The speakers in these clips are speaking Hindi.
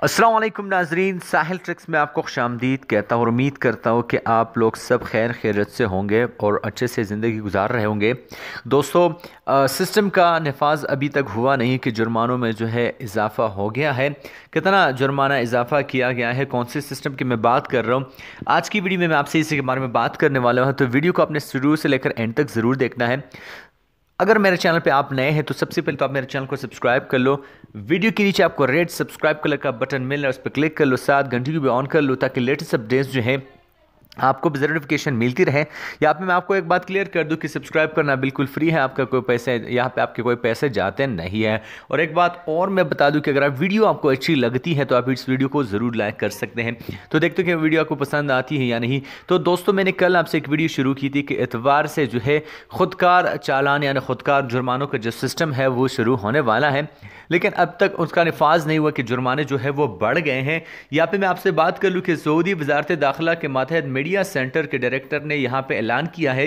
अस्सलाम वालेकुम नाजरीन, साहिल ट्रिक्स में आपको खुशामदीद कहता हूँ और उम्मीद करता हूँ कि आप लोग सब खैर खैरियत से होंगे और अच्छे से ज़िंदगी गुजार रहे होंगे। दोस्तों, सिस्टम का नफाज अभी तक हुआ नहीं कि जुर्मानों में जो है इजाफ़ा हो गया है। कितना जुर्माना इजाफ़ा किया गया है, कौन से सिस्टम की मैं बात कर रहा हूँ, आज की वीडियो में मैं आपसे इसी के बारे में बात करने वाला हूँ। तो वीडियो को अपने शुरू से लेकर एंड तक ज़रूर देखना है। अगर मेरे चैनल पे आप नए हैं तो सबसे पहले तो आप मेरे चैनल को सब्सक्राइब कर लो। वीडियो के नीचे आपको रेड सब्सक्राइब कलर का बटन मिल रहा है, उस पर क्लिक कर लो, साथ घंटी को भी ऑन कर लो ताकि लेटेस्ट अपडेट्स जो है आपको भी नोटिफिकेशन मिलती रहे। यहाँ पे मैं आपको एक बात क्लियर कर दूं कि सब्सक्राइब करना बिल्कुल फ्री है, आपका कोई पैसे यहाँ पे आपके कोई पैसे जाते नहीं है। और एक बात और मैं बता दूं कि अगर आप वीडियो आपको अच्छी लगती है तो आप इस वीडियो को ज़रूर लाइक कर सकते हैं। तो देखते हैं कि वीडियो आपको पसंद आती है या नहीं। तो दोस्तों, मैंने कल आपसे एक वीडियो शुरू की थी कि एतवार से जो है खुदकार चालान यानी खुदकार जुर्मानों का जो सिस्टम है वो शुरू होने वाला है, लेकिन अब तक उसका नफाज नहीं हुआ कि जुर्माने जो है वो बढ़ गए हैं। यहाँ पे मैं आपसे बात कर लूँ कि सऊदी वजारत दाखिला के मातहत मीडिया सेंटर के डायरेक्टर ने यहाँ पे ऐलान किया है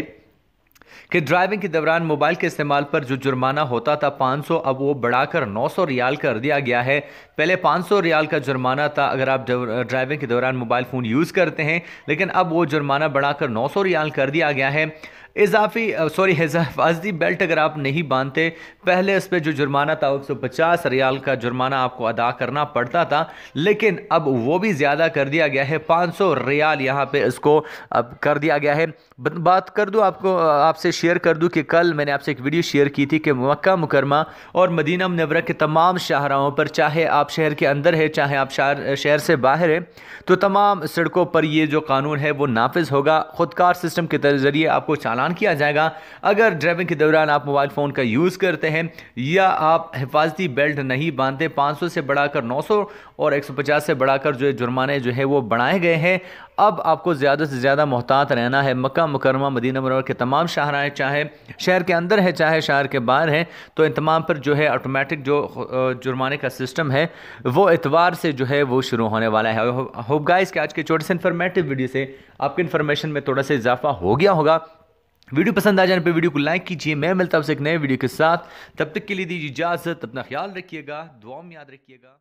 कि ड्राइविंग के दौरान मोबाइल के इस्तेमाल पर जो जुर्माना होता था 500, अब वो बढ़ाकर 900 रियाल कर दिया गया है। पहले 500 रियाल का जुर्माना था अगर आप ड्राइविंग के दौरान मोबाइल फ़ोन यूज़ करते हैं, लेकिन अब वो जुर्माना बढ़ाकर 900 रियाल कर दिया गया है। हिफाजती बेल्ट अगर आप नहीं बांधते, पहले उस पर जो जुर्माना था 150 रियाल का जुर्माना आपको अदा करना पड़ता था, लेकिन अब वो भी ज़्यादा कर दिया गया है, 500 रियाल यहाँ पे इसको अब कर दिया गया है। बात कर दूँ आपको, आपसे शेयर कर दूँ कि कल मैंने आपसे एक वीडियो शेयर की थी कि मक्का मुकरमा और मदीना मुनव्वरा के तमाम शाहराहों पर, चाहे आप शहर के अंदर है चाहे आप शहर से बाहर है, तो तमाम सड़कों पर ये जो कानून है वो नाफिज होगा। खुदकार सिस्टम के ज़रिए आपको चालान किया जाएगा अगर ड्राइविंग के दौरान आप मोबाइल फ़ोन का यूज़ करते हैं या आप हिफाजती बेल्ट नहीं बांधते। 500 से बढ़ाकर 900 और 150 से बढ़ाकर जो जुर्माने जो है वो बढ़ाए गए हैं। अब आपको ज़्यादा से ज़्यादा मोहतात रहना है। मक्का मुकरमा मदीना मुनव्वरा के तमाम शाहराएँ, चाहे शहर के अंदर है चाहे शहर के बाहर हैं, तो इन तमाम पर जो है ऑटोमेटिक जो जुर्माने का सिस्टम है वो इतवार से जो है वो शुरू होने वाला है। होप गाइस कि आज के छोटे से इन्फॉर्मेटिव वीडियो से आपकी इन्फॉर्मेशन में थोड़ा सा इजाफा हो गया होगा। वीडियो पसंद आ जाने पे वीडियो को लाइक कीजिए। मैं मिलता हूं आपसे एक नए वीडियो के साथ, तब तक के लिए दीजिए इजाज़त। अपना ख्याल रखिएगा, दुआ में याद रखिएगा।